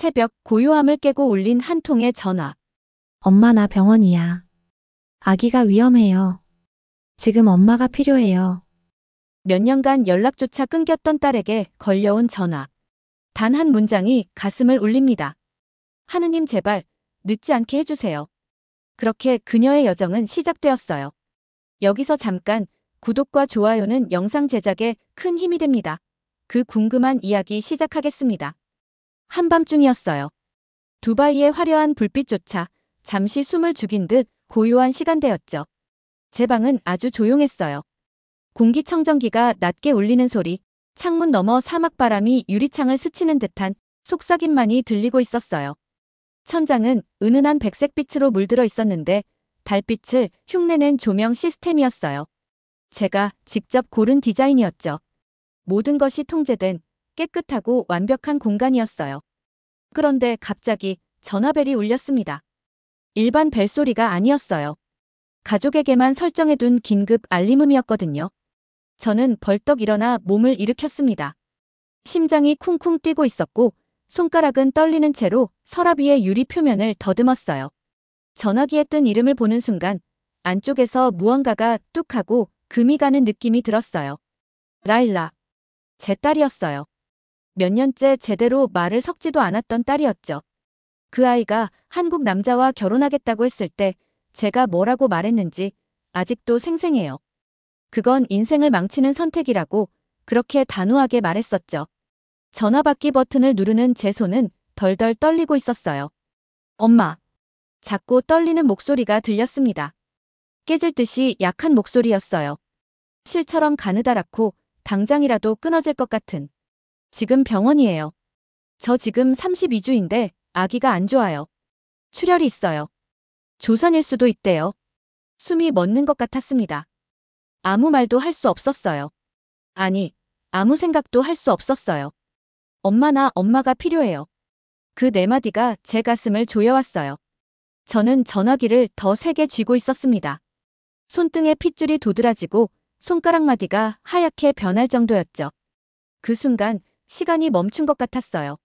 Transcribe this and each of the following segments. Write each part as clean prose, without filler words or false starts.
새벽 고요함을 깨고 울린 한 통의 전화. 엄마, 나 병원이야. 아기가 위험해요. 지금 엄마가 필요해요. 몇 년간 연락조차 끊겼던 딸에게 걸려온 전화. 단 한 문장이 가슴을 울립니다. 하느님 제발 늦지 않게 해주세요. 그렇게 그녀의 여정은 시작되었어요. 여기서 잠깐 구독과 좋아요는 영상 제작에 큰 힘이 됩니다. 그 궁금한 이야기 시작하겠습니다. 한밤중이었어요. 두바이의 화려한 불빛조차 잠시 숨을 죽인 듯 고요한 시간대였죠. 제 방은 아주 조용했어요. 공기청정기가 낮게 울리는 소리, 창문 너머 사막바람이 유리창을 스치는 듯한 속삭임만이 들리고 있었어요. 천장은 은은한 백색빛으로 물들어 있었는데 달빛을 흉내낸 조명 시스템이었어요. 제가 직접 고른 디자인이었죠. 모든 것이 통제된 깨끗하고 완벽한 공간이었어요. 그런데 갑자기 전화벨이 울렸습니다. 일반 벨소리가 아니었어요. 가족에게만 설정해둔 긴급 알림음이었거든요. 저는 벌떡 일어나 몸을 일으켰습니다. 심장이 쿵쿵 뛰고 있었고 손가락은 떨리는 채로 서랍 위의 유리 표면을 더듬었어요. 전화기에 뜬 이름을 보는 순간 안쪽에서 무언가가 뚝 하고 금이 가는 느낌이 들었어요. 라일라. 제 딸이었어요. 몇 년째 제대로 말을 섞지도 않았던 딸이었죠. 그 아이가 한국 남자와 결혼하겠다고 했을 때 제가 뭐라고 말했는지 아직도 생생해요. 그건 인생을 망치는 선택이라고 그렇게 단호하게 말했었죠. 전화받기 버튼을 누르는 제 손은 덜덜 떨리고 있었어요. 엄마. 작고 떨리는 목소리가 들렸습니다. 깨질 듯이 약한 목소리였어요. 실처럼 가느다랗고 당장이라도 끊어질 것 같은. 지금 병원이에요. 저 지금 32주인데 아기가 안 좋아요. 출혈이 있어요. 조산일 수도 있대요. 숨이 멎는 것 같았습니다. 아무 말도 할 수 없었어요. 아니, 아무 생각도 할 수 없었어요. 엄마가 필요해요. 그 네 마디가 제 가슴을 조여왔어요. 저는 전화기를 더 세게 쥐고 있었습니다. 손등에 핏줄이 도드라지고 손가락 마디가 하얗게 변할 정도였죠. 그 순간 시간이 멈춘 것 같았어요.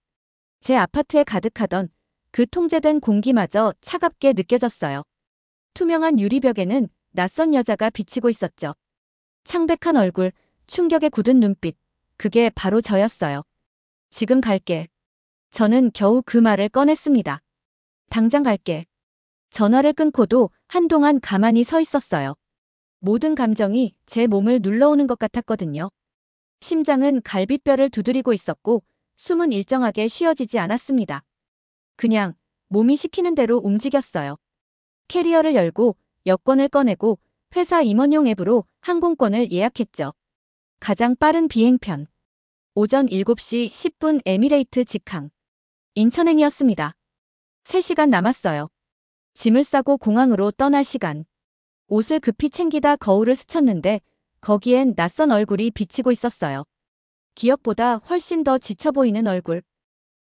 제 아파트에 가득하던 그 통제된 공기마저 차갑게 느껴졌어요. 투명한 유리벽에는 낯선 여자가 비치고 있었죠. 창백한 얼굴, 충격에 굳은 눈빛, 그게 바로 저였어요. 지금 갈게. 저는 겨우 그 말을 꺼냈습니다. 당장 갈게. 전화를 끊고도 한동안 가만히 서 있었어요. 모든 감정이 제 몸을 눌러오는 것 같았거든요. 심장은 갈비뼈를 두드리고 있었고 숨은 일정하게 쉬어지지 않았습니다. 그냥 몸이 시키는 대로 움직였어요. 캐리어를 열고 여권을 꺼내고 회사 임원용 앱으로 항공권을 예약했죠. 가장 빠른 비행편. 오전 7시 10분 에미레이트 직항. 인천행이었습니다. 3시간 남았어요. 짐을 싸고 공항으로 떠날 시간. 옷을 급히 챙기다 거울을 스쳤는데 거기엔 낯선 얼굴이 비치고 있었어요. 기억보다 훨씬 더 지쳐 보이는 얼굴.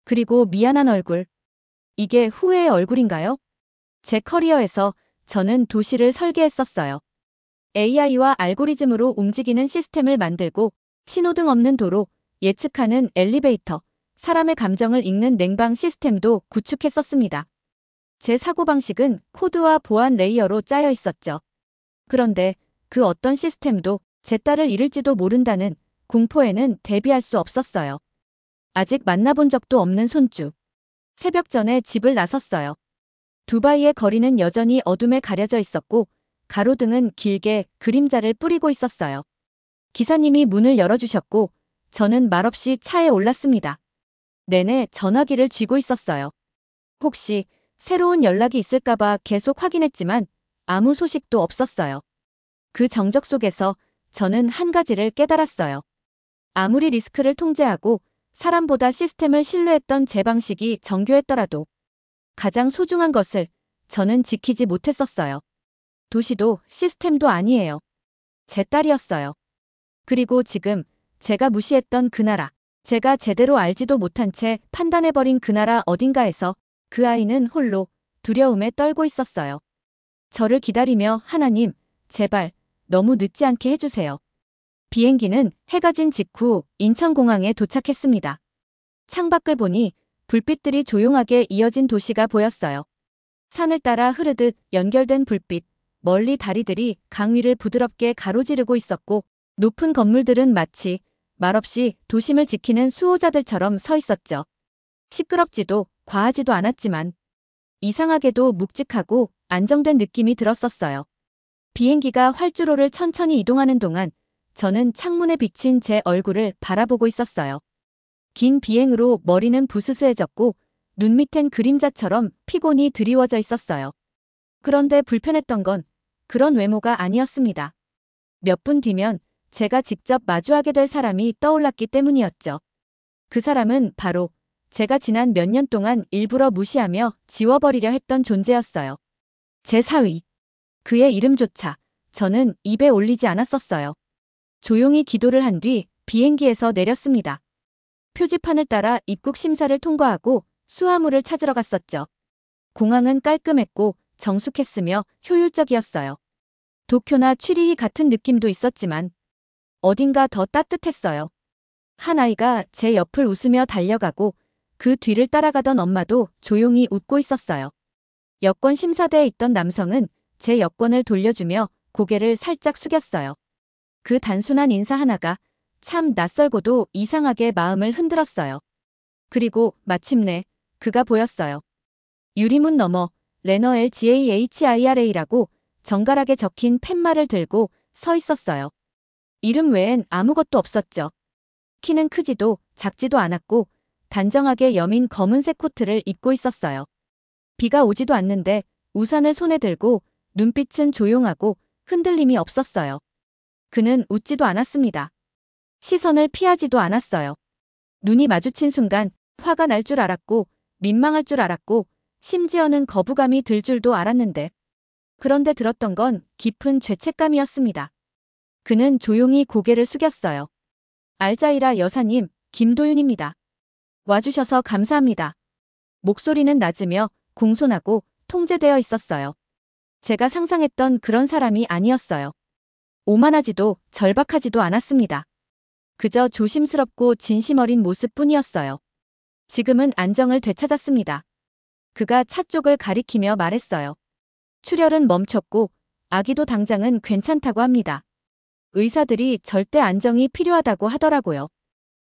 그리고 미안한 얼굴. 이게 후회의 얼굴인가요? 제 커리어에서 저는 도시를 설계했었어요. AI와 알고리즘으로 움직이는 시스템을 만들고 신호등 없는 도로, 예측하는 엘리베이터, 사람의 감정을 읽는 냉방 시스템도 구축했었습니다. 제 사고방식은 코드와 보안 레이어로 짜여 있었죠. 그런데 그 어떤 시스템도 제 딸을 잃을지도 모른다는 공포에는 대비할 수 없었어요. 아직 만나본 적도 없는 손주. 새벽 전에 집을 나섰어요. 두바이의 거리는 여전히 어둠에 가려져 있었고 가로등은 길게 그림자를 뿌리고 있었어요. 기사님이 문을 열어주셨고 저는 말없이 차에 올랐습니다. 내내 전화기를 쥐고 있었어요. 혹시 새로운 연락이 있을까봐 계속 확인했지만 아무 소식도 없었어요. 그 정적 속에서 저는 한 가지를 깨달았어요. 아무리 리스크를 통제하고 사람보다 시스템을 신뢰했던 제 방식이 정교했더라도 가장 소중한 것을 저는 지키지 못했었어요. 도시도 시스템도 아니에요. 제 딸이었어요. 그리고 지금 제가 무시했던 그 나라, 제가 제대로 알지도 못한 채 판단해버린 그 나라 어딘가에서 그 아이는 홀로 두려움에 떨고 있었어요. 저를 기다리며 하나님, 제발 너무 늦지 않게 해주세요. 비행기는 해가 진 직후 인천공항에 도착했습니다. 창밖을 보니 불빛들이 조용하게 이어진 도시가 보였어요. 산을 따라 흐르듯 연결된 불빛, 멀리 다리들이 강 위를 부드럽게 가로지르고 있었고 높은 건물들은 마치 말없이 도심을 지키는 수호자들처럼 서 있었죠. 시끄럽지도 과하지도 않았지만 이상하게도 묵직하고 안정된 느낌이 들었었어요. 비행기가 활주로를 천천히 이동하는 동안 저는 창문에 비친 제 얼굴을 바라보고 있었어요. 긴 비행으로 머리는 부스스해졌고 눈 밑엔 그림자처럼 피곤이 드리워져 있었어요. 그런데 불편했던 건 그런 외모가 아니었습니다. 몇 분 뒤면 제가 직접 마주하게 될 사람이 떠올랐기 때문이었죠. 그 사람은 바로 제가 지난 몇 년 동안 일부러 무시하며 지워버리려 했던 존재였어요. 제 사위. 그의 이름조차 저는 입에 올리지 않았었어요. 조용히 기도를 한 뒤 비행기에서 내렸습니다. 표지판을 따라 입국 심사를 통과하고 수화물을 찾으러 갔었죠. 공항은 깔끔했고 정숙했으며 효율적이었어요. 도쿄나 취리히 같은 느낌도 있었지만 어딘가 더 따뜻했어요. 한 아이가 제 옆을 웃으며 달려가고 그 뒤를 따라가던 엄마도 조용히 웃고 있었어요. 여권 심사대에 있던 남성은 제 여권을 돌려주며 고개를 살짝 숙였어요. 그 단순한 인사 하나가 참 낯설고도 이상하게 마음을 흔들었어요. 그리고 마침내 그가 보였어요. 유리문 너머 레너 LGAHIRA라고 정갈하게 적힌 팻말을 들고 서 있었어요. 이름 외엔 아무것도 없었죠. 키는 크지도 작지도 않았고 단정하게 여민 검은색 코트를 입고 있었어요. 비가 오지도 않는데 우산을 손에 들고 눈빛은 조용하고 흔들림이 없었어요. 그는 웃지도 않았습니다. 시선을 피하지도 않았어요. 눈이 마주친 순간 화가 날 줄 알았고 민망할 줄 알았고 심지어는 거부감이 들 줄도 알았는데 그런데 들었던 건 깊은 죄책감이었습니다. 그는 조용히 고개를 숙였어요. 알자이라 여사님, 김도윤입니다. 와주셔서 감사합니다. 목소리는 낮으며 공손하고 통제되어 있었어요. 제가 상상했던 그런 사람이 아니었어요. 오만하지도 절박하지도 않았습니다. 그저 조심스럽고 진심 어린 모습뿐이었어요. 지금은 안정을 되찾았습니다. 그가 차 쪽을 가리키며 말했어요. 출혈은 멈췄고 아기도 당장은 괜찮다고 합니다. 의사들이 절대 안정이 필요하다고 하더라고요.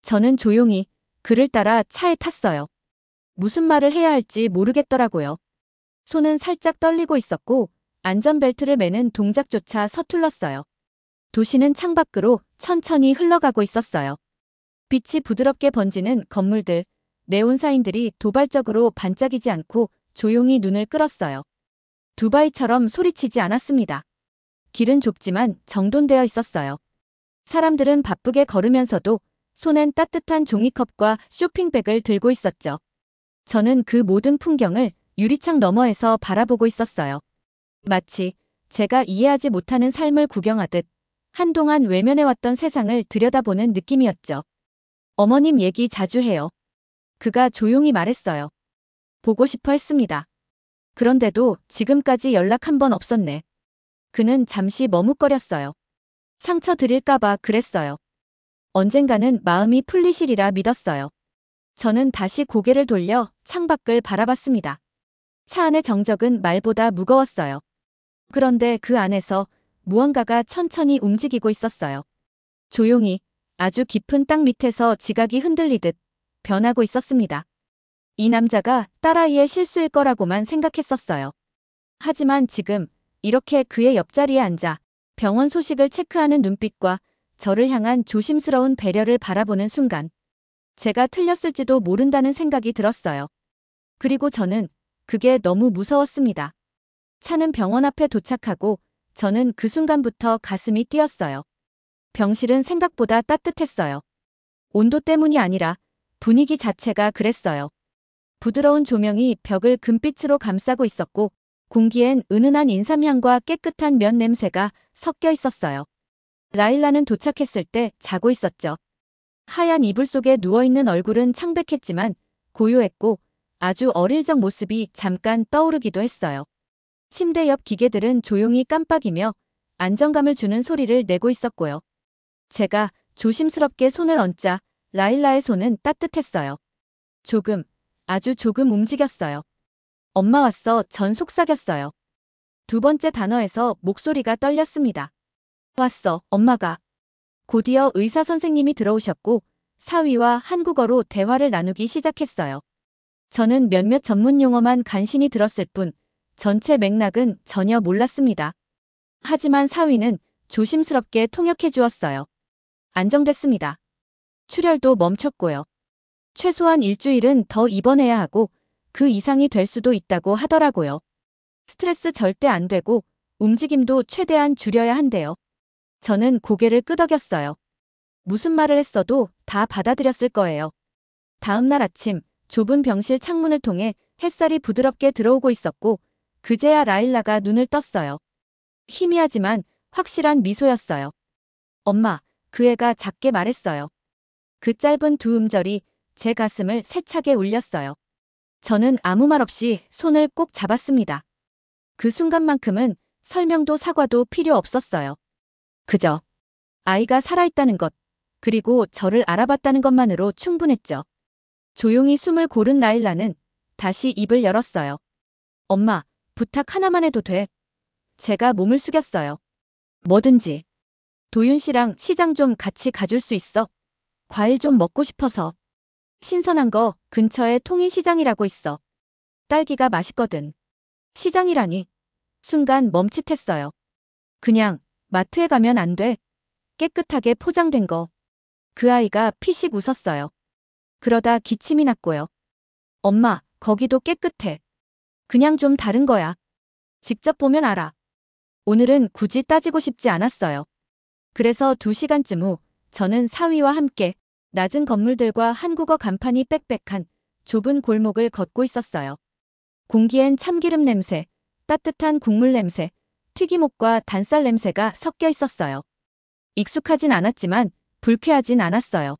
저는 조용히 그를 따라 차에 탔어요. 무슨 말을 해야 할지 모르겠더라고요. 손은 살짝 떨리고 있었고 안전벨트를 매는 동작조차 서툴렀어요. 도시는 창밖으로 천천히 흘러가고 있었어요. 빛이 부드럽게 번지는 건물들, 네온사인들이 도발적으로 반짝이지 않고 조용히 눈을 끌었어요. 두바이처럼 소리치지 않았습니다. 길은 좁지만 정돈되어 있었어요. 사람들은 바쁘게 걸으면서도 손엔 따뜻한 종이컵과 쇼핑백을 들고 있었죠. 저는 그 모든 풍경을 유리창 너머에서 바라보고 있었어요. 마치 제가 이해하지 못하는 삶을 구경하듯 한동안 외면해왔던 세상을 들여다보는 느낌이었죠. 어머님 얘기 자주 해요. 그가 조용히 말했어요. 보고 싶어 했습니다. 그런데도 지금까지 연락 한 번 없었네. 그는 잠시 머뭇거렸어요. 상처 드릴까봐 그랬어요. 언젠가는 마음이 풀리시리라 믿었어요. 저는 다시 고개를 돌려 창밖을 바라봤습니다. 차 안의 정적은 말보다 무거웠어요. 그런데 그 안에서 무언가가 천천히 움직이고 있었어요. 조용히 아주 깊은 땅 밑에서 지각이 흔들리듯 변하고 있었습니다. 이 남자가 딸아이의 실수일 거라고만 생각했었어요. 하지만 지금 이렇게 그의 옆자리에 앉아 병원 소식을 체크하는 눈빛과 저를 향한 조심스러운 배려를 바라보는 순간 제가 틀렸을지도 모른다는 생각이 들었어요. 그리고 저는 그게 너무 무서웠습니다. 차는 병원 앞에 도착하고 저는 그 순간부터 가슴이 뛰었어요. 병실은 생각보다 따뜻했어요. 온도 때문이 아니라 분위기 자체가 그랬어요. 부드러운 조명이 벽을 금빛으로 감싸고 있었고 공기엔 은은한 인삼향과 깨끗한 면 냄새가 섞여 있었어요. 라일라는 도착했을 때 자고 있었죠. 하얀 이불 속에 누워있는 얼굴은 창백했지만 고요했고 아주 어릴 적 모습이 잠깐 떠오르기도 했어요. 침대 옆 기계들은 조용히 깜빡이며 안정감을 주는 소리를 내고 있었고요. 제가 조심스럽게 손을 얹자 라일라의 손은 따뜻했어요. 조금, 아주 조금 움직였어요. 엄마 왔어. 전 속삭였어요. 두 번째 단어에서 목소리가 떨렸습니다. 왔어, 엄마가. 곧이어 의사 선생님이 들어오셨고 사위와 한국어로 대화를 나누기 시작했어요. 저는 몇몇 전문 용어만 간신히 들었을 뿐 전체 맥락은 전혀 몰랐습니다. 하지만 사위는 조심스럽게 통역해 주었어요. 안정됐습니다. 출혈도 멈췄고요. 최소한 일주일은 더 입원해야 하고 그 이상이 될 수도 있다고 하더라고요. 스트레스 절대 안 되고 움직임도 최대한 줄여야 한대요. 저는 고개를 끄덕였어요. 무슨 말을 했어도 다 받아들였을 거예요. 다음 날 아침 좁은 병실 창문을 통해 햇살이 부드럽게 들어오고 있었고 그제야 라일라가 눈을 떴어요. 희미하지만 확실한 미소였어요. 엄마, 그 애가 작게 말했어요. 그 짧은 두 음절이 제 가슴을 세차게 울렸어요. 저는 아무 말 없이 손을 꼭 잡았습니다. 그 순간만큼은 설명도 사과도 필요 없었어요. 그저 아이가 살아있다는 것, 그리고 저를 알아봤다는 것만으로 충분했죠. 조용히 숨을 고른 라일라는 다시 입을 열었어요. 엄마, 부탁 하나만 해도 돼. 제가 몸을 숙였어요. 뭐든지. 도윤 씨랑 시장 좀 같이 가줄 수 있어? 과일 좀 먹고 싶어서. 신선한 거 근처에 통인시장이라고 있어. 딸기가 맛있거든. 시장이라니. 순간 멈칫했어요. 그냥 마트에 가면 안 돼. 깨끗하게 포장된 거. 그 아이가 피식 웃었어요. 그러다 기침이 났고요. 엄마, 거기도 깨끗해. 그냥 좀 다른 거야. 직접 보면 알아. 오늘은 굳이 따지고 싶지 않았어요. 그래서 2시간쯤 후 저는 사위와 함께 낮은 건물들과 한국어 간판이 빽빽한 좁은 골목을 걷고 있었어요. 공기엔 참기름 냄새, 따뜻한 국물 냄새, 튀김옷과 단쌀 냄새가 섞여 있었어요. 익숙하진 않았지만 불쾌하진 않았어요.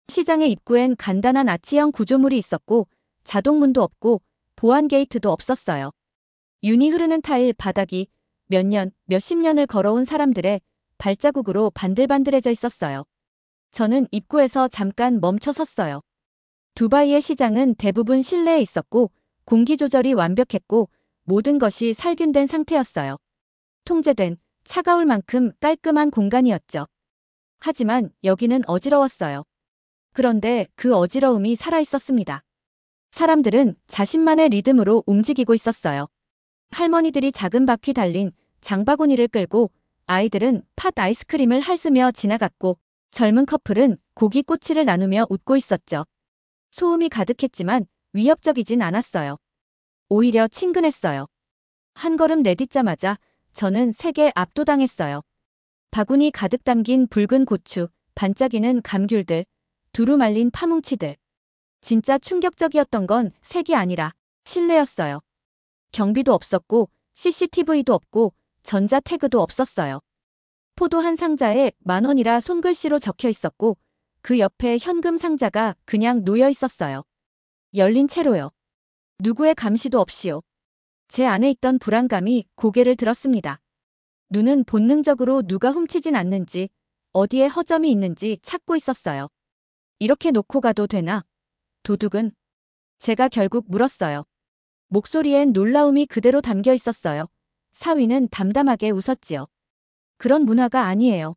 시장의 입구엔 간단한 아치형 구조물이 있었고 자동문도 없고 보안 게이트도 없었어요. 윤이 흐르는 타일 바닥이 몇 년, 몇십 년을 걸어온 사람들의 발자국으로 반들반들해져 있었어요. 저는 입구에서 잠깐 멈춰 섰어요. 두바이의 시장은 대부분 실내에 있었고 공기 조절이 완벽했고 모든 것이 살균된 상태였어요. 통제된, 차가울 만큼 깔끔한 공간이었죠. 하지만 여기는 어지러웠어요. 그런데 그 어지러움이 살아있었습니다. 사람들은 자신만의 리듬으로 움직이고 있었어요. 할머니들이 작은 바퀴 달린 장바구니를 끌고 아이들은 팥 아이스크림을 핥으며 지나갔고 젊은 커플은 고기 꼬치를 나누며 웃고 있었죠. 소음이 가득했지만 위협적이진 않았어요. 오히려 친근했어요. 한 걸음 내딛자마자 저는 색에 압도당했어요. 바구니 가득 담긴 붉은 고추, 반짝이는 감귤들, 두루 말린 파뭉치들. 진짜 충격적이었던 건 색이 아니라 실내였어요. 경비도 없었고 CCTV도 없고 전자 태그도 없었어요. 포도 한 상자에 10,000원이라 손글씨로 적혀 있었고 그 옆에 현금 상자가 그냥 놓여 있었어요. 열린 채로요. 누구의 감시도 없이요. 제 안에 있던 불안감이 고개를 들었습니다. 눈은 본능적으로 누가 훔치진 않는지, 어디에 허점이 있는지 찾고 있었어요. 이렇게 놓고 가도 되나? 도둑은? 제가 결국 물었어요. 목소리엔 놀라움이 그대로 담겨 있었어요. 사위는 담담하게 웃었지요. 그런 문화가 아니에요.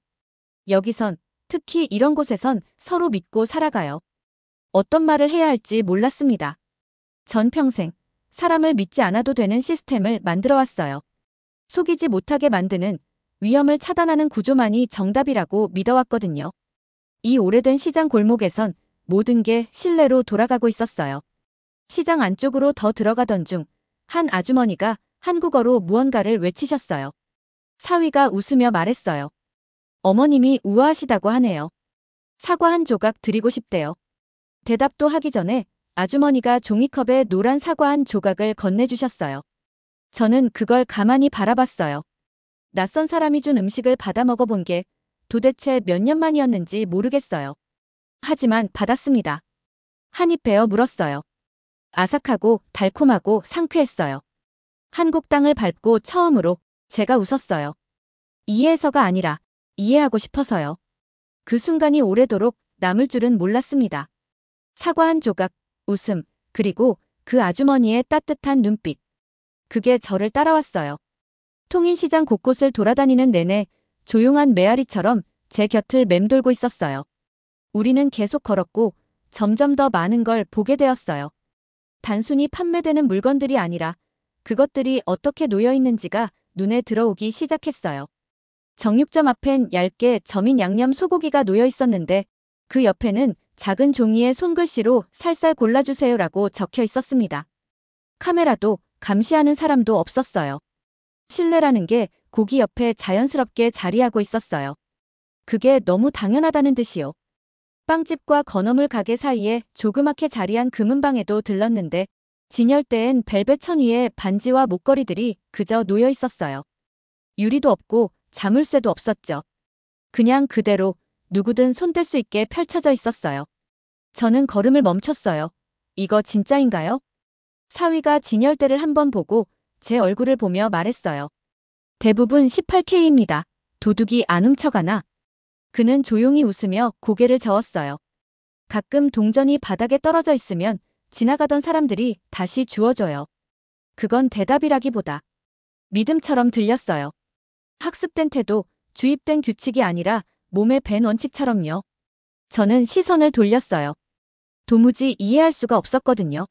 여기선, 특히 이런 곳에선 서로 믿고 살아가요. 어떤 말을 해야 할지 몰랐습니다. 전 평생 사람을 믿지 않아도 되는 시스템을 만들어 왔어요. 속이지 못하게 만드는, 위험을 차단하는 구조만이 정답이라고 믿어왔거든요. 이 오래된 시장 골목에선 모든 게 실내로 돌아가고 있었어요. 시장 안쪽으로 더 들어가던 중 한 아주머니가 한국어로 무언가를 외치셨어요. 사위가 웃으며 말했어요. 어머님이 우아하시다고 하네요. 사과 한 조각 드리고 싶대요. 대답도 하기 전에 아주머니가 종이컵에 노란 사과 한 조각을 건네주셨어요. 저는 그걸 가만히 바라봤어요. 낯선 사람이 준 음식을 받아 먹어본 게 도대체 몇 년 만이었는지 모르겠어요. 하지만 받았습니다. 한 입 베어 물었어요. 아삭하고 달콤하고 상쾌했어요. 한국 땅을 밟고 처음으로 제가 웃었어요. 이해해서가 아니라 이해하고 싶어서요. 그 순간이 오래도록 남을 줄은 몰랐습니다. 사과 한 조각, 웃음, 그리고 그 아주머니의 따뜻한 눈빛. 그게 저를 따라왔어요. 통인시장 곳곳을 돌아다니는 내내 조용한 메아리처럼 제 곁을 맴돌고 있었어요. 우리는 계속 걸었고 점점 더 많은 걸 보게 되었어요. 단순히 판매되는 물건들이 아니라 그것들이 어떻게 놓여 있는지가 눈에 들어오기 시작했어요. 정육점 앞엔 얇게 점인 양념 소고기가 놓여 있었는데 그 옆에는 작은 종이에 손글씨로 살살 골라주세요라고 적혀 있었습니다. 카메라도 감시하는 사람도 없었어요. 신뢰라는 게 고기 옆에 자연스럽게 자리하고 있었어요. 그게 너무 당연하다는 듯이요. 빵집과 건어물 가게 사이에 조그맣게 자리한 금은방에도 들렀는데 진열대엔 벨벳 천 위에 반지와 목걸이들이 그저 놓여 있었어요. 유리도 없고 자물쇠도 없었죠. 그냥 그대로 누구든 손댈 수 있게 펼쳐져 있었어요. 저는 걸음을 멈췄어요. 이거 진짜인가요? 사위가 진열대를 한번 보고 제 얼굴을 보며 말했어요. 대부분 18K입니다. 도둑이 안 훔쳐가나? 그는 조용히 웃으며 고개를 저었어요. 가끔 동전이 바닥에 떨어져 있으면 지나가던 사람들이 다시 주워줘요. 그건 대답이라기보다 믿음처럼 들렸어요. 학습된 태도, 주입된 규칙이 아니라 몸에 밴 원칙처럼요. 저는 시선을 돌렸어요. 도무지 이해할 수가 없었거든요.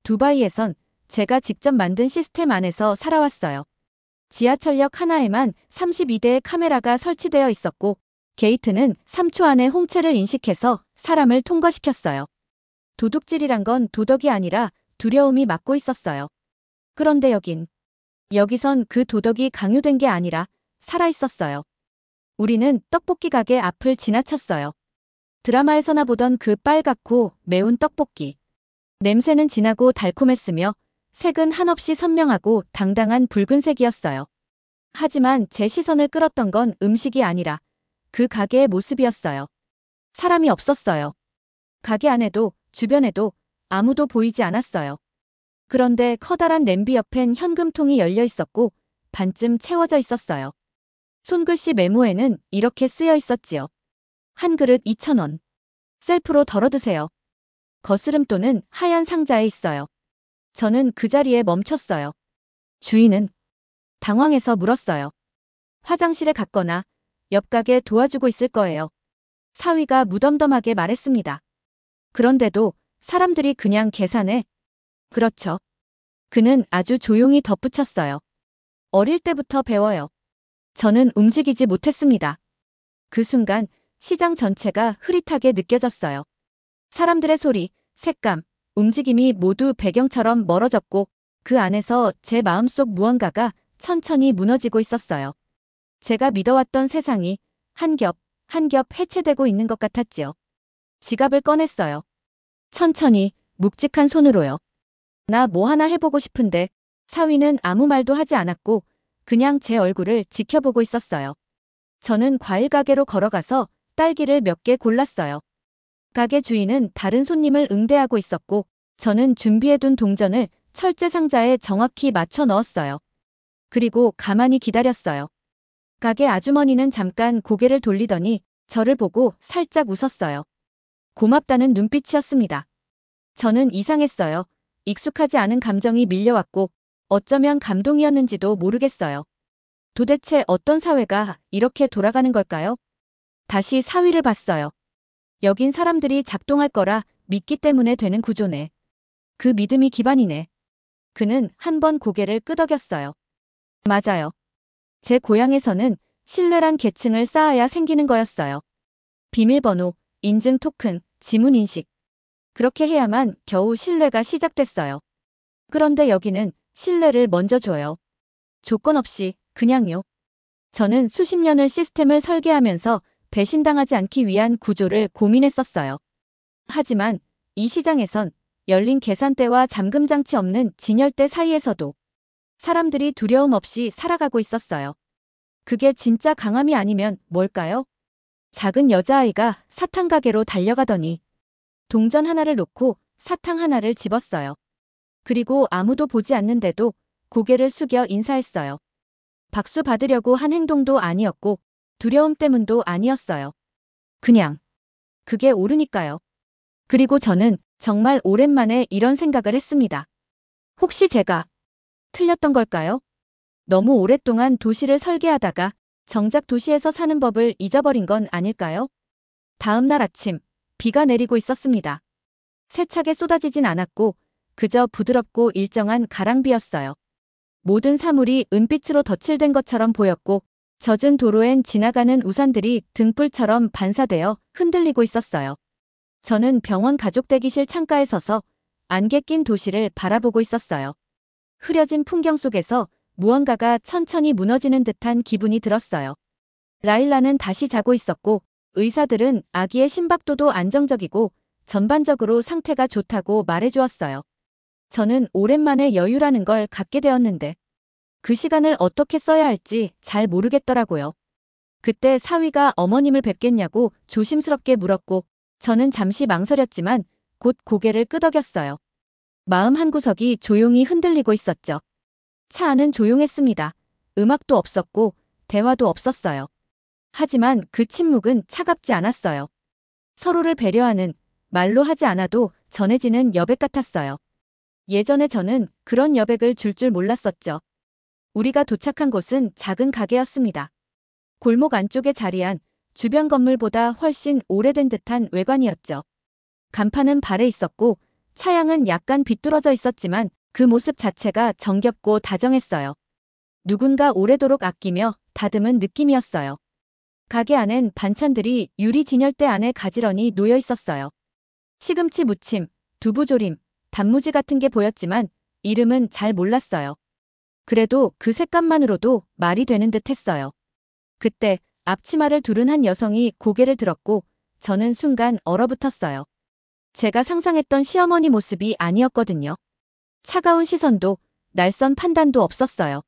두바이에선 제가 직접 만든 시스템 안에서 살아왔어요. 지하철역 하나에만 32대의 카메라가 설치되어 있었고 게이트는 3초 안에 홍채를 인식해서 사람을 통과시켰어요. 도둑질이란 건 도덕이 아니라 두려움이 막고 있었어요. 그런데 여기선 그 도덕이 강요된 게 아니라 살아있었어요. 우리는 떡볶이 가게 앞을 지나쳤어요. 드라마에서나 보던 그 빨갛고 매운 떡볶이. 냄새는 진하고 달콤했으며 색은 한없이 선명하고 당당한 붉은색이었어요. 하지만 제 시선을 끌었던 건 음식이 아니라 그 가게의 모습이었어요. 사람이 없었어요. 가게 안에도 주변에도 아무도 보이지 않았어요. 그런데 커다란 냄비 옆엔 현금통이 열려 있었고 반쯤 채워져 있었어요. 손글씨 메모에는 이렇게 쓰여 있었지요. 한 그릇 2,000원. 셀프로 덜어드세요. 거스름돈은 하얀 상자에 있어요. 저는 그 자리에 멈췄어요. 주인은 당황해서 물었어요. 화장실에 갔거나 옆 가게 도와주고 있을 거예요. 사위가 무덤덤하게 말했습니다. 그런데도 사람들이 그냥 계산해. 그렇죠. 그는 아주 조용히 덧붙였어요. 어릴 때부터 배워요. 저는 움직이지 못했습니다. 그 순간 시장 전체가 흐릿하게 느껴졌어요. 사람들의 소리, 색감, 움직임이 모두 배경처럼 멀어졌고 그 안에서 제 마음속 무언가가 천천히 무너지고 있었어요. 제가 믿어왔던 세상이 한 겹, 한 겹 해체되고 있는 것 같았지요. 지갑을 꺼냈어요. 천천히, 묵직한 손으로요. 나 뭐 하나 해보고 싶은데 사위는 아무 말도 하지 않았고 그냥 제 얼굴을 지켜보고 있었어요. 저는 과일 가게로 걸어가서 딸기를 몇 개 골랐어요. 가게 주인은 다른 손님을 응대하고 있었고 저는 준비해둔 동전을 철제 상자에 정확히 맞춰 넣었어요. 그리고 가만히 기다렸어요. 가게 아주머니는 잠깐 고개를 돌리더니 저를 보고 살짝 웃었어요. 고맙다는 눈빛이었습니다. 저는 이상했어요. 익숙하지 않은 감정이 밀려왔고 어쩌면 감동이었는지도 모르겠어요. 도대체 어떤 사회가 이렇게 돌아가는 걸까요? 다시 사위를 봤어요. 여긴 사람들이 작동할 거라 믿기 때문에 되는 구조네. 그 믿음이 기반이네. 그는 한 번 고개를 끄덕였어요. 맞아요. 제 고향에서는 신뢰란 계층을 쌓아야 생기는 거였어요. 비밀번호, 인증 토큰, 지문 인식. 그렇게 해야만 겨우 신뢰가 시작됐어요. 그런데 여기는 신뢰를 먼저 줘요. 조건 없이 그냥요. 저는 수십 년을 시스템을 설계하면서 배신당하지 않기 위한 구조를 고민했었어요. 하지만 이 시장에선 열린 계산대와 잠금장치 없는 진열대 사이에서도 사람들이 두려움 없이 살아가고 있었어요. 그게 진짜 강함이 아니면 뭘까요? 작은 여자아이가 사탕 가게로 달려가더니 동전 하나를 놓고 사탕 하나를 집었어요. 그리고 아무도 보지 않는데도 고개를 숙여 인사했어요. 박수 받으려고 한 행동도 아니었고 두려움 때문도 아니었어요. 그냥 그게 옳으니까요. 그리고 저는 정말 오랜만에 이런 생각을 했습니다. 혹시 제가 틀렸던 걸까요? 너무 오랫동안 도시를 설계하다가 정작 도시에서 사는 법을 잊어버린 건 아닐까요? 다음 날 아침, 비가 내리고 있었습니다. 세차게 쏟아지진 않았고 그저 부드럽고 일정한 가랑비였어요. 모든 사물이 은빛으로 덧칠된 것처럼 보였고 젖은 도로엔 지나가는 우산들이 등불처럼 반사되어 흔들리고 있었어요. 저는 병원 가족 대기실 창가에 서서 안개 낀 도시를 바라보고 있었어요. 흐려진 풍경 속에서 무언가가 천천히 무너지는 듯한 기분이 들었어요. 라일라는 다시 자고 있었고 의사들은 아기의 심박도도 안정적이고 전반적으로 상태가 좋다고 말해주었어요. 저는 오랜만에 여유라는 걸 갖게 되었는데 그 시간을 어떻게 써야 할지 잘 모르겠더라고요. 그때 사위가 어머님을 뵙겠냐고 조심스럽게 물었고 저는 잠시 망설였지만 곧 고개를 끄덕였어요. 마음 한구석이 조용히 흔들리고 있었죠. 차 안은 조용했습니다. 음악도 없었고 대화도 없었어요. 하지만 그 침묵은 차갑지 않았어요. 서로를 배려하는, 말로 하지 않아도 전해지는 여백 같았어요. 예전에 저는 그런 여백을 줄 몰랐었죠. 우리가 도착한 곳은 작은 가게였습니다. 골목 안쪽에 자리한 주변 건물보다 훨씬 오래된 듯한 외관이었죠. 간판은 발에 있었고 차양은 약간 비뚤어져 있었지만 그 모습 자체가 정겹고 다정했어요. 누군가 오래도록 아끼며 다듬은 느낌이었어요. 가게 안엔 반찬들이 유리 진열대 안에 가지런히 놓여 있었어요. 시금치 무침, 두부조림, 단무지 같은 게 보였지만 이름은 잘 몰랐어요. 그래도 그 색감만으로도 말이 되는 듯 했어요. 그때 앞치마를 두른 한 여성이 고개를 들었고 저는 순간 얼어붙었어요. 제가 상상했던 시어머니 모습이 아니었거든요. 차가운 시선도 날선 판단도 없었어요.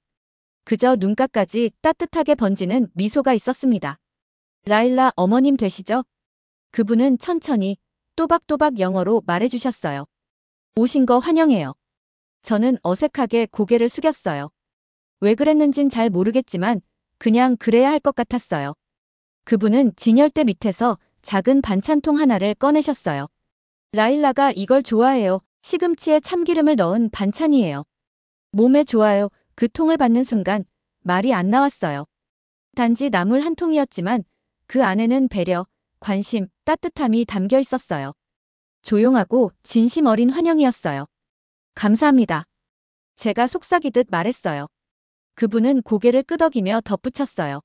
그저 눈가까지 따뜻하게 번지는 미소가 있었습니다. 라일라 어머님 되시죠? 그분은 천천히 또박또박 영어로 말해주셨어요. 오신 거 환영해요. 저는 어색하게 고개를 숙였어요. 왜 그랬는진 잘 모르겠지만 그냥 그래야 할 것 같았어요. 그분은 진열대 밑에서 작은 반찬통 하나를 꺼내셨어요. 라일라가 이걸 좋아해요. 시금치에 참기름을 넣은 반찬이에요. 몸에 좋아요. 그 통을 받는 순간 말이 안 나왔어요. 단지 나물 한 통이었지만 그 안에는 배려, 관심, 따뜻함이 담겨 있었어요. 조용하고 진심 어린 환영이었어요. 감사합니다. 제가 속삭이듯 말했어요. 그분은 고개를 끄덕이며 덧붙였어요.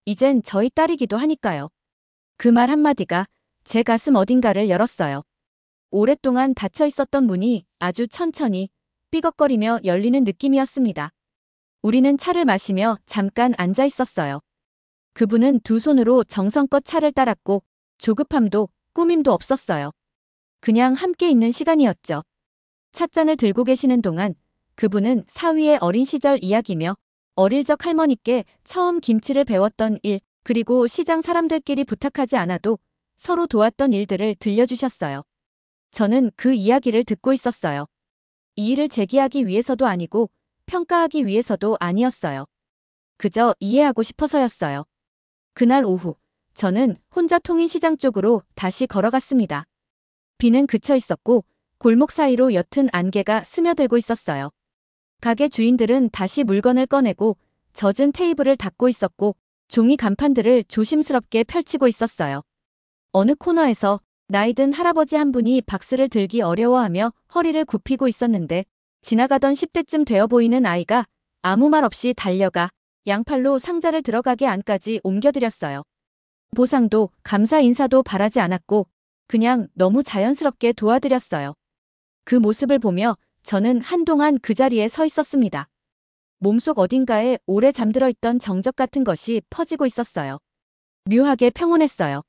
이젠 저희 딸이기도 하니까요. 그 말 한마디가 제 가슴 어딘가를 열었어요. 오랫동안 닫혀 있었던 문이 아주 천천히 삐걱거리며 열리는 느낌이었습니다. 우리는 차를 마시며 잠깐 앉아 있었어요. 그분은 두 손으로 정성껏 차를 따랐고 조급함도 꾸밈도 없었어요. 그냥 함께 있는 시간이었죠. 찻잔을 들고 계시는 동안 그분은 사위의 어린 시절 이야기며 어릴 적 할머니께 처음 김치를 배웠던 일, 그리고 시장 사람들끼리 부탁하지 않아도 서로 도왔던 일들을 들려주셨어요. 저는 그 이야기를 듣고 있었어요. 이 일을 제기하기 위해서도 아니고 평가하기 위해서도 아니었어요. 그저 이해하고 싶어서였어요. 그날 오후, 저는 혼자 통인시장 쪽으로 다시 걸어갔습니다. 비는 그쳐 있었고 골목 사이로 옅은 안개가 스며들고 있었어요. 가게 주인들은 다시 물건을 꺼내고 젖은 테이블을 닦고 있었고 종이 간판들을 조심스럽게 펼치고 있었어요. 어느 코너에서 나이든 할아버지 한 분이 박스를 들기 어려워하며 허리를 굽히고 있었는데 지나가던 10대쯤 되어 보이는 아이가 아무 말 없이 달려가 양팔로 상자를 들어가게 안까지 옮겨드렸어요. 보상도 감사 인사도 바라지 않았고 그냥 너무 자연스럽게 도와드렸어요. 그 모습을 보며 저는 한동안 그 자리에 서 있었습니다. 몸속 어딘가에 오래 잠들어 있던 정적 같은 것이 퍼지고 있었어요. 묘하게 평온했어요.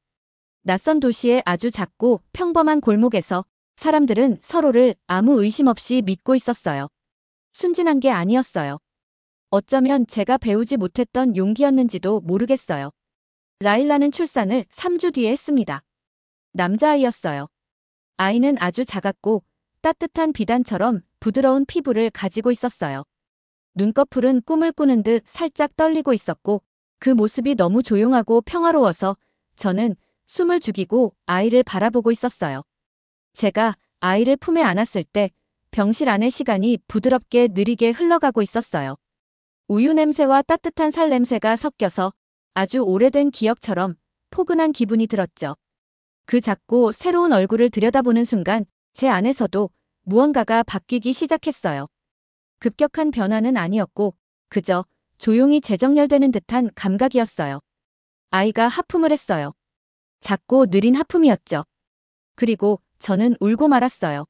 낯선 도시의 아주 작고 평범한 골목에서 사람들은 서로를 아무 의심 없이 믿고 있었어요. 순진한 게 아니었어요. 어쩌면 제가 배우지 못했던 용기였는지도 모르겠어요. 라일라는 출산을 3주 뒤에 했습니다. 남자아이였어요. 아이는 아주 작았고 따뜻한 비단처럼 부드러운 피부를 가지고 있었어요. 눈꺼풀은 꿈을 꾸는 듯 살짝 떨리고 있었고 그 모습이 너무 조용하고 평화로워서 저는 숨을 죽이고 아이를 바라보고 있었어요. 제가 아이를 품에 안았을 때 병실 안의 시간이 부드럽게 느리게 흘러가고 있었어요. 우유 냄새와 따뜻한 살 냄새가 섞여서 아주 오래된 기억처럼 포근한 기분이 들었죠. 그 작고 새로운 얼굴을 들여다보는 순간 제 안에서도 무언가가 바뀌기 시작했어요. 급격한 변화는 아니었고 그저 조용히 재정렬되는 듯한 감각이었어요. 아이가 하품을 했어요. 작고 느린 하품이었죠. 그리고 저는 울고 말았어요.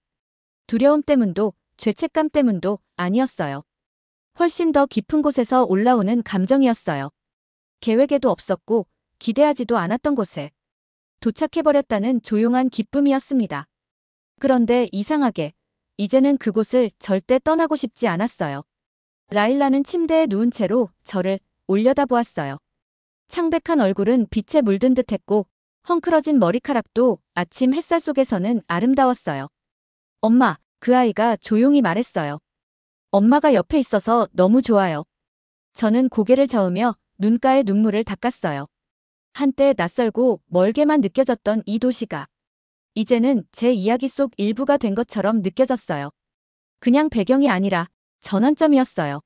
두려움 때문도 죄책감 때문도 아니었어요. 훨씬 더 깊은 곳에서 올라오는 감정이었어요. 계획에도 없었고 기대하지도 않았던 곳에 도착해버렸다는 조용한 기쁨이었습니다. 그런데 이상하게 이제는 그곳을 절대 떠나고 싶지 않았어요. 라일라는 침대에 누운 채로 저를 올려다보았어요. 창백한 얼굴은 빛에 물든 듯했고 헝클어진 머리카락도 아침 햇살 속에서는 아름다웠어요. 엄마, 그 아이가 조용히 말했어요. 엄마가 옆에 있어서 너무 좋아요. 저는 고개를 저으며 눈가에 눈물을 닦았어요. 한때 낯설고 멀게만 느껴졌던 이 도시가 이제는 제 이야기 속 일부가 된 것처럼 느껴졌어요. 그냥 배경이 아니라 전환점이었어요.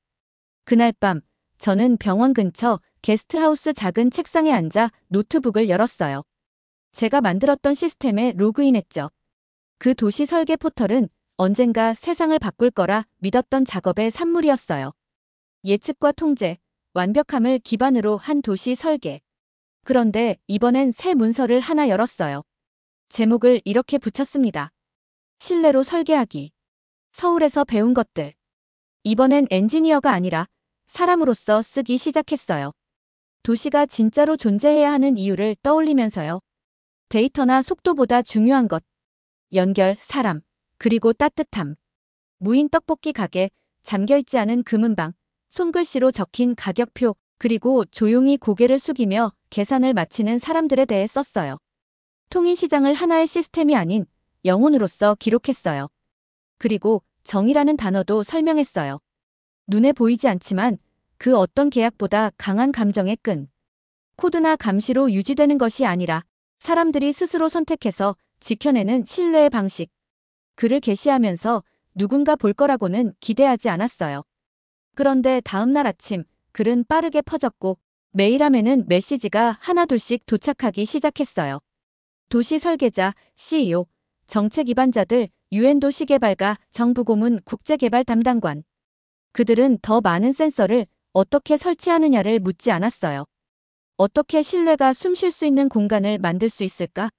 그날 밤 저는 병원 근처 게스트하우스 작은 책상에 앉아 노트북을 열었어요. 제가 만들었던 시스템에 로그인했죠. 그 도시 설계 포털은 언젠가 세상을 바꿀 거라 믿었던 작업의 산물이었어요. 예측과 통제, 완벽함을 기반으로 한 도시 설계. 그런데 이번엔 새 문서를 하나 열었어요. 제목을 이렇게 붙였습니다. 실내로 설계하기. 서울에서 배운 것들. 이번엔 엔지니어가 아니라 사람으로서 쓰기 시작했어요. 도시가 진짜로 존재해야 하는 이유를 떠올리면서요. 데이터나 속도보다 중요한 것. 연결, 사람, 그리고 따뜻함. 무인 떡볶이 가게, 잠겨있지 않은 금은방, 손글씨로 적힌 가격표, 그리고 조용히 고개를 숙이며 계산을 마치는 사람들에 대해 썼어요. 통인시장을 하나의 시스템이 아닌 영혼으로서 기록했어요. 그리고 정의라는 단어도 설명했어요. 눈에 보이지 않지만 그 어떤 계약보다 강한 감정의 끈. 코드나 감시로 유지되는 것이 아니라 사람들이 스스로 선택해서 지켜내는 신뢰의 방식. 글을 게시하면서 누군가 볼 거라고는 기대하지 않았어요. 그런데 다음 날 아침 글은 빠르게 퍼졌고 메일함에는 메시지가 하나둘씩 도착하기 시작했어요. 도시 설계자, CEO, 정책 위반자들, UN 도시개발가, 정부 고문, 국제개발 담당관. 그들은 더 많은 센서를 어떻게 설치하느냐를 묻지 않았어요. 어떻게 신뢰가 숨 쉴 수 있는 공간을 만들 수 있을까?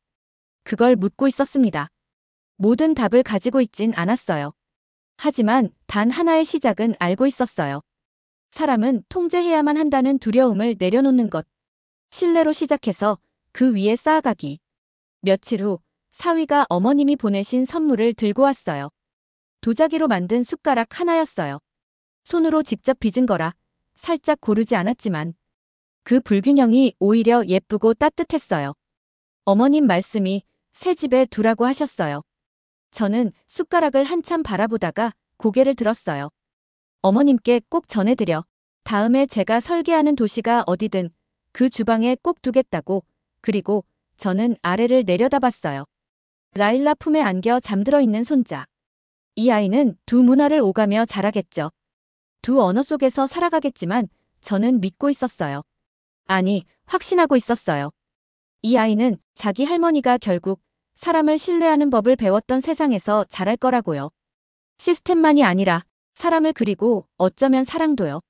그걸 묻고 있었습니다. 모든 답을 가지고 있진 않았어요. 하지만 단 하나의 시작은 알고 있었어요. 사람은 통제해야만 한다는 두려움을 내려놓는 것. 신뢰로 시작해서 그 위에 쌓아가기. 며칠 후 사위가 어머님이 보내신 선물을 들고 왔어요. 도자기로 만든 숟가락 하나였어요. 손으로 직접 빚은 거라 살짝 고르지 않았지만 그 불균형이 오히려 예쁘고 따뜻했어요. 어머님 말씀이 새 집에 두라고 하셨어요. 저는 숟가락을 한참 바라보다가 고개를 들었어요. 어머님께 꼭 전해드려. 다음에 제가 설계하는 도시가 어디든 그 주방에 꼭 두겠다고. 그리고 저는 아래를 내려다봤어요. 라일라 품에 안겨 잠들어 있는 손자. 이 아이는 두 문화를 오가며 자라겠죠. 두 언어 속에서 살아가겠지만 저는 믿고 있었어요. 아니, 확신하고 있었어요. 이 아이는 자기 할머니가 결국 사람을 신뢰하는 법을 배웠던 세상에서 자랄 거라고요. 시스템만이 아니라 사람을 그리고 어쩌면 사랑도요.